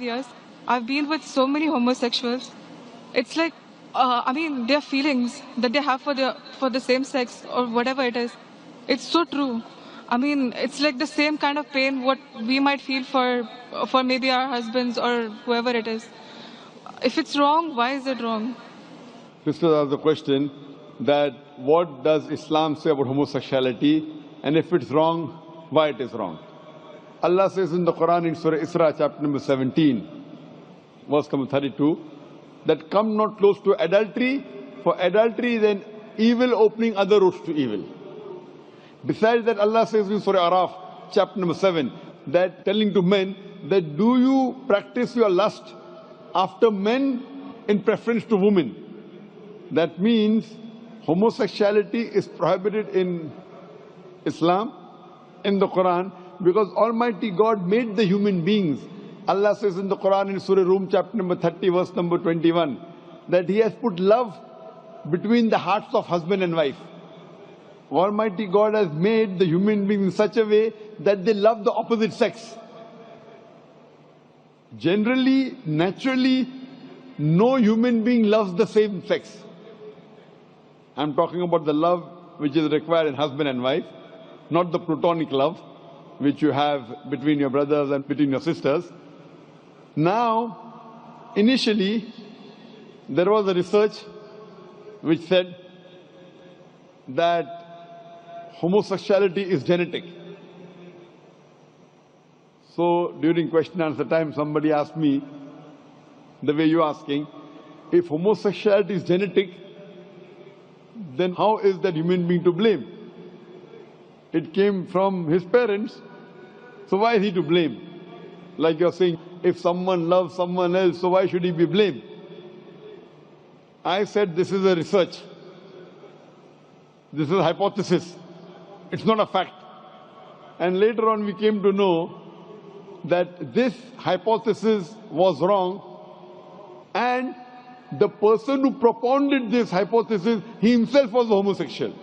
years, I've been with so many homosexuals. It's like, their feelings that they have for the same sex or whatever it is. It's so true. It's like the same kind of pain what we might feel for maybe our husbands or whoever it is. If it's wrong, why is it wrong? Sister asked the question that what does Islam say about homosexuality, and if it's wrong, why it is wrong. Allah says in the Quran in Surah Isra chapter number 17, verse number 32, that come not close to adultery, for adultery is an evil opening other roads to evil. Besides that, Allah says in Surah Araf chapter number 7, that telling to men that do you practice your lust after men in preference to women. That means homosexuality is prohibited in Islam, in the Quran, because Almighty God made the human beings. Allah says in the Quran in Surah Rum chapter number 30 verse number 21 that He has put love between the hearts of husband and wife. Almighty God has made the human beings in such a way that they love the opposite sex. Generally, naturally, no human being loves the same sex. I'm talking about the love which is required in husband and wife, not the platonic love which you have between your brothers and between your sisters. Now, initially, there was a research which said that homosexuality is genetic. So, during question and answer time, somebody asked me, the way you're asking, if homosexuality is genetic, then how is that human being to blame? It came from his parents, so why is he to blame? Like you're saying, if someone loves someone else, so why should he be blamed? I said this is a research. This is a hypothesis. It's not a fact. And later on we came to know that this hypothesis was wrong, and the person who propounded this hypothesis, he himself was a homosexual.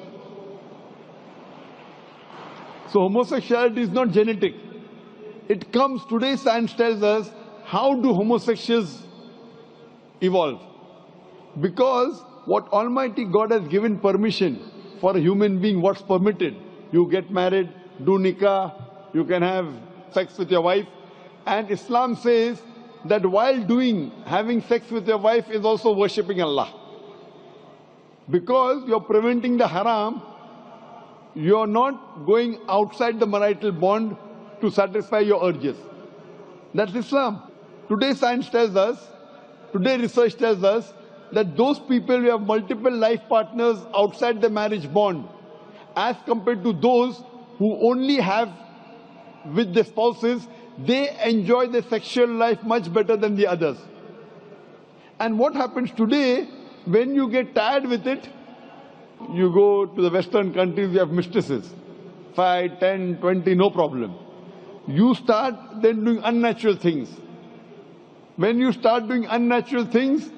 So homosexuality is not genetic. It comes, today science tells us, how do homosexuals evolve? Because what Almighty God has given permission for a human being, what's permitted. You get married, do nikah, you can have sex with your wife. And Islam says that while having sex with your wife is also worshipping Allah. Because you're preventing the haram, you're not going outside the marital bond to satisfy your urges. That's Islam. Today science tells us, today research tells us that those people who have multiple life partners outside the marriage bond, as compared to those who only have with their spouses, they enjoy their sexual life much better than the others. And what happens today, when you get tired with it, you go to the Western countries, you have mistresses. 5, 10, 20, no problem. You start then doing unnatural things. When you start doing unnatural things,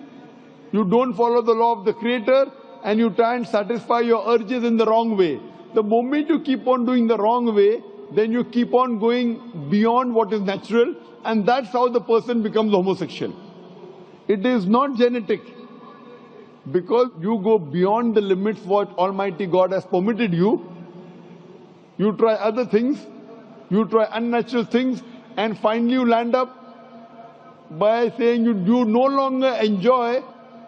you don't follow the law of the Creator and you try and satisfy your urges in the wrong way. The moment you keep on doing the wrong way, then you keep on going beyond what is natural, and that's how the person becomes homosexual. It is not genetic. Because you go beyond the limits what Almighty God has permitted you, you try other things, you try unnatural things, and finally you land up by saying you no longer enjoy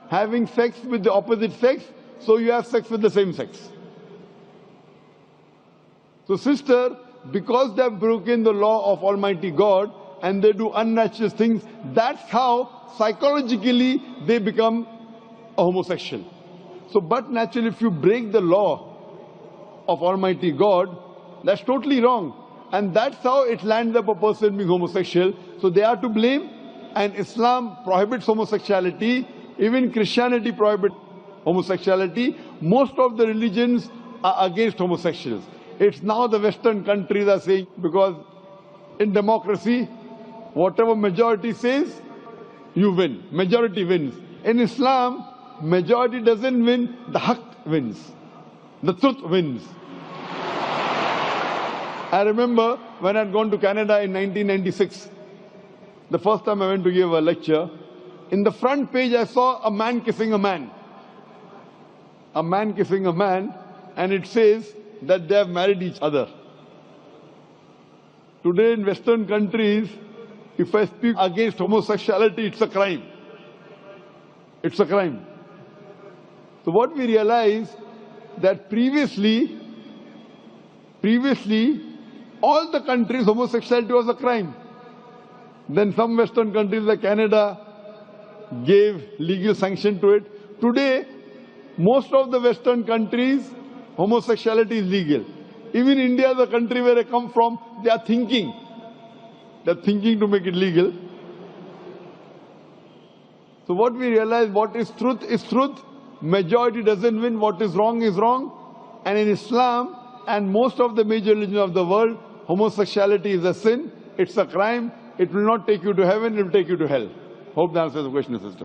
having sex with the opposite sex, so you have sex with the same sex. So sister, because they have broken the law of Almighty God and they do unnatural things, that's how psychologically they become a homosexual. So, but naturally, if you break the law of Almighty God, that's totally wrong. And that's how it lands up a person being homosexual. So they are to blame, and Islam prohibits homosexuality. Even Christianity prohibits homosexuality. Most of the religions are against homosexuals. It's now the Western countries are saying, because in democracy, whatever majority says, you win. Majority wins. In Islam, majority doesn't win, the haqq wins. The truth wins. I remember when I'd gone to Canada in 1996, the first time I went to give a lecture, in the front page I saw a man kissing a man. A man kissing a man, and it says that they have married each other. Today in Western countries, if I speak against homosexuality, it's a crime. It's a crime. So what we realize that previously, all the countries, homosexuality was a crime. Then some Western countries like Canada gave legal sanction to it. Today, most of the Western countries, homosexuality is legal. Even India, the country where I come from, they are thinking to make it legal. So what we realize, what is truth is truth. Majority doesn't win. What is wrong is wrong. And in Islam and most of the major religions of the world, homosexuality is a sin. It's a crime. It will not take you to heaven. It will take you to hell. Hope that answers the question, sister.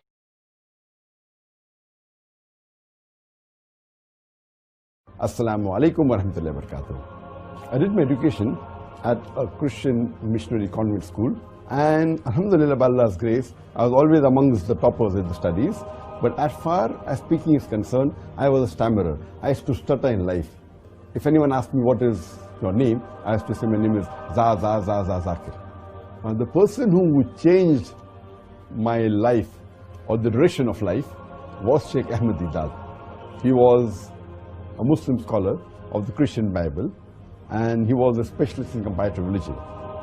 Assalamu alaikum wa rahmatullahi wa barakatuh. I did my education at a Christian missionary convent school, and alhamdulillah, by Allah's grace, I was always amongst the toppers in the studies. But as far as speaking is concerned, I was a stammerer. I used to stutter in life. If anyone asked me what is your name, I used to say my name is Zakir. The person who changed my life or the direction of life was Sheikh Ahmed Deedat. He was a Muslim scholar of the Christian Bible, and he was a specialist in comparative religion.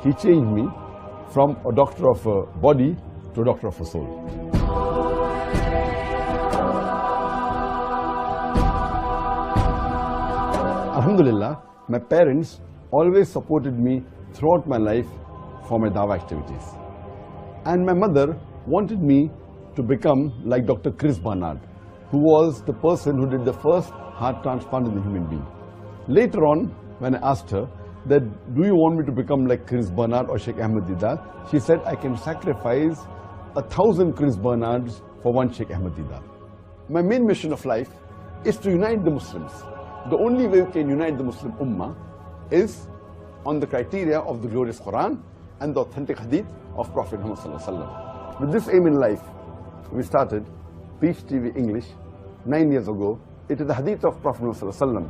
He changed me from a doctor of a body to a doctor of a soul. Alhamdulillah, my parents always supported me throughout my life for my dawah activities. And my mother wanted me to become like Dr. Chris Barnard, who was the person who did the first heart transplant in the human being. Later on, when I asked her that, do you want me to become like Chris Barnard or Sheikh Ahmed Deedat? She said, I can sacrifice 1,000 Chris Barnards for one Sheikh Ahmed Deedat. My main mission of life is to unite the Muslims. The only way we can unite the Muslim Ummah is on the criteria of the glorious Quran and the authentic hadith of Prophet Muhammad Sallallahu Alaihi Wasallam. With this aim in life, we started Peace TV English 9 years ago. It is the hadith of Prophet Muhammad Sallallahu Alaihi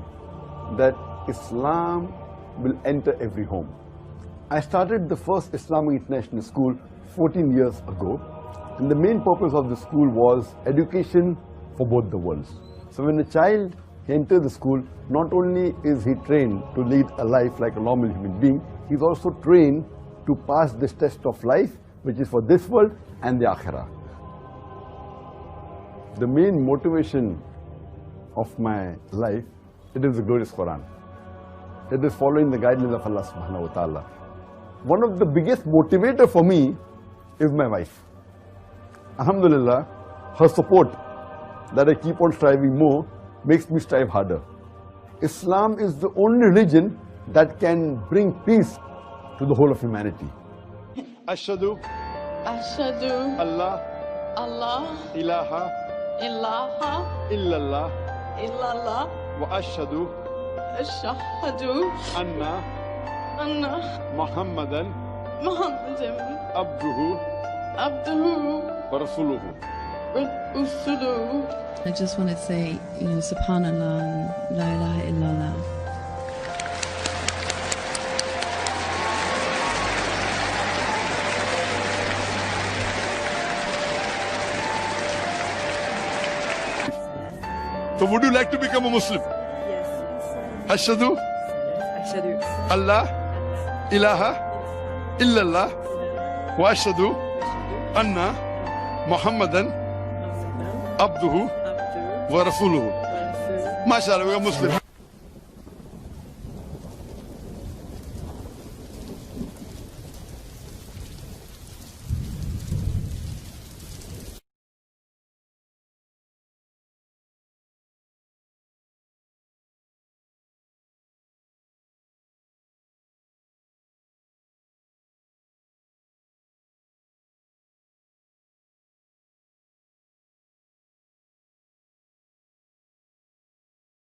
Wasallam that Islam will enter every home. I started the first Islamic International School 14 years ago, and the main purpose of the school was education for both the worlds. So when a child enters the school, not only is he trained to lead a life like a normal human being, he is also trained to pass this test of life, which is for this world and the Akhirah. The main motivation of my life, it is the glorious Quran. It is following the guidelines of Allah subhanahu wa ta'ala. One of the biggest motivator for me is my wife. Alhamdulillah, her support that I keep on striving more makes me strive harder. Islam is the only religion that can bring peace to the whole of humanity. Ashhadu Allah ilaha illallah wa ashhadu anna Muhammadan abduhu wa rasuluhu. I just want to say, Subhanallah and La ilaha illallah. So would you like to become a Muslim? Yes. Ashhadu Allah ilaha illallah wa ashhadu anna Muhammadan abduhu wa rasuluhu. MashaAllah, we are Muslim.